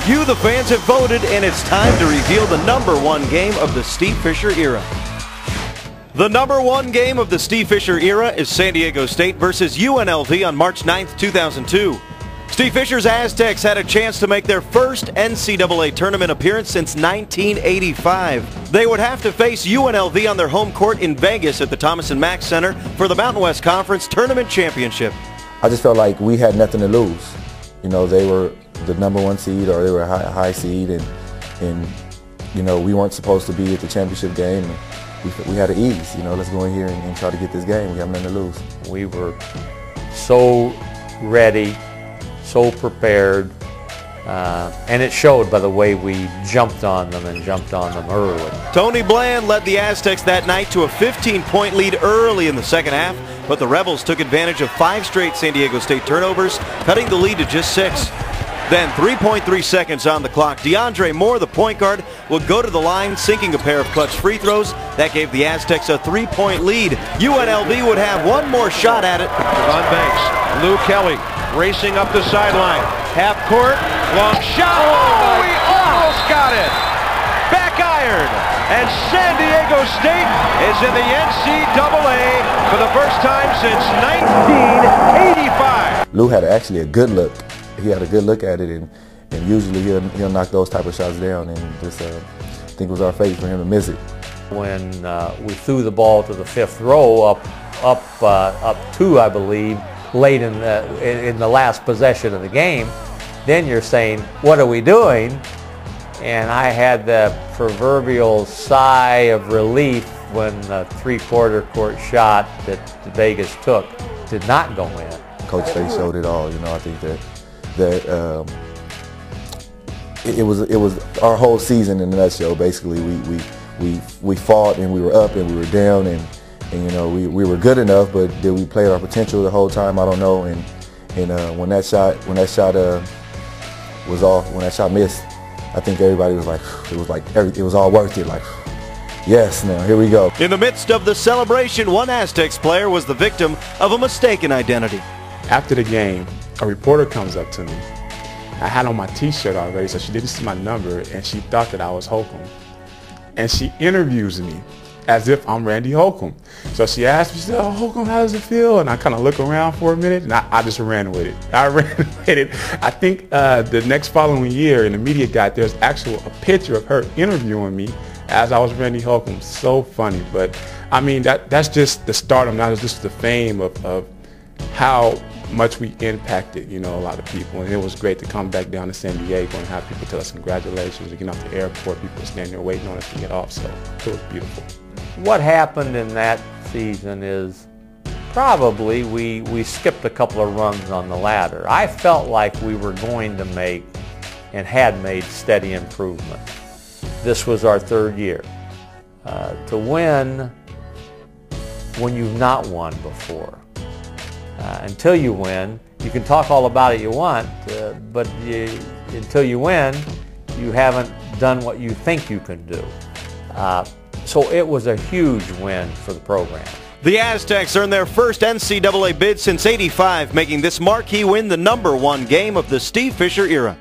You, the fans, have voted, and it's time to reveal the #1 game of the Steve Fisher era. The #1 game of the Steve Fisher era is San Diego State versus UNLV on March 9th, 2002. Steve Fisher's Aztecs had a chance to make their first NCAA tournament appearance since 1985. They would have to face UNLV on their home court in Vegas at the Thomas & Mack Center for the Mountain West Conference Tournament Championship. I just felt like we had nothing to lose. You know, they were the #1 seed, or they were a high seed, and you know, we weren't supposed to be at the championship game. We had to ease. You know, let's go in here and try to get this game. We have nothing to lose. We were so ready, so prepared, and it showed by the way we jumped on them and jumped on them early. Tony Bland led the Aztecs that night to a 15-point lead early in the second half, but the Rebels took advantage of 5 straight San Diego State turnovers, cutting the lead to just 6. Then 3.3 seconds on the clock. DeAndre Moore, the point guard, would go to the line, sinking a pair of clutch free throws. That gave the Aztecs a 3-point lead. UNLV would have one more shot at it. On Banks, Lou Kelly racing up the sideline. Half court, long shot. Oh, he almost got it. Back iron. And San Diego State is in the NCAA for the first time since 1985. Lou had actually a good look. He had a good look at it, and usually he'll knock those type of shots down, and just I think it was our fate for him to miss it. When we threw the ball to the 5th row, up 2, I believe, late in the last possession of the game, then you're saying, what are we doing? And I had the proverbial sigh of relief when the 3/4 court shot that Vegas took did not go in. Coach State showed it all. You know, I think that it was our whole season in a nutshell. Basically, we fought, and we were up and we were down, and you know, we were good enough, but did we play our potential the whole time? I don't know. And when that shot missed, I think everybody was like, it was all worth it. Like, yes, now here we go. In the midst of the celebration, one Aztecs player was the victim of a mistaken identity. After the game, a reporter comes up to me. I had on my t-shirt already, so she didn't see my number, and she thought that I was Holcomb. And she interviews me as if I'm Randy Holcomb. So she asked me, she said, "Oh, Holcomb, how does it feel?" And I kind of look around for a minute, and I just ran with it. I ran with it. I think the next following year in the media guide, there's actually a picture of her interviewing me as I was Randy Holcomb. So funny. But I mean, that's just the stardom, not just the fame of how much we impacted, you know, a lot of people. And it was great to come back down to San Diego and have people tell us congratulations. We get off the airport, people standing there waiting on us to get off, so it was beautiful. What happened in that season is probably we skipped a couple of rungs on the ladder. I felt like we were going to make and had made steady improvement. This was our 3rd year. To win when you've not won before. Until you win, you can talk all about it you want, but until you win, you haven't done what you think you can do. So it was a huge win for the program. The Aztecs earned their first NCAA bid since '85, making this marquee win the #1 game of the Steve Fisher era.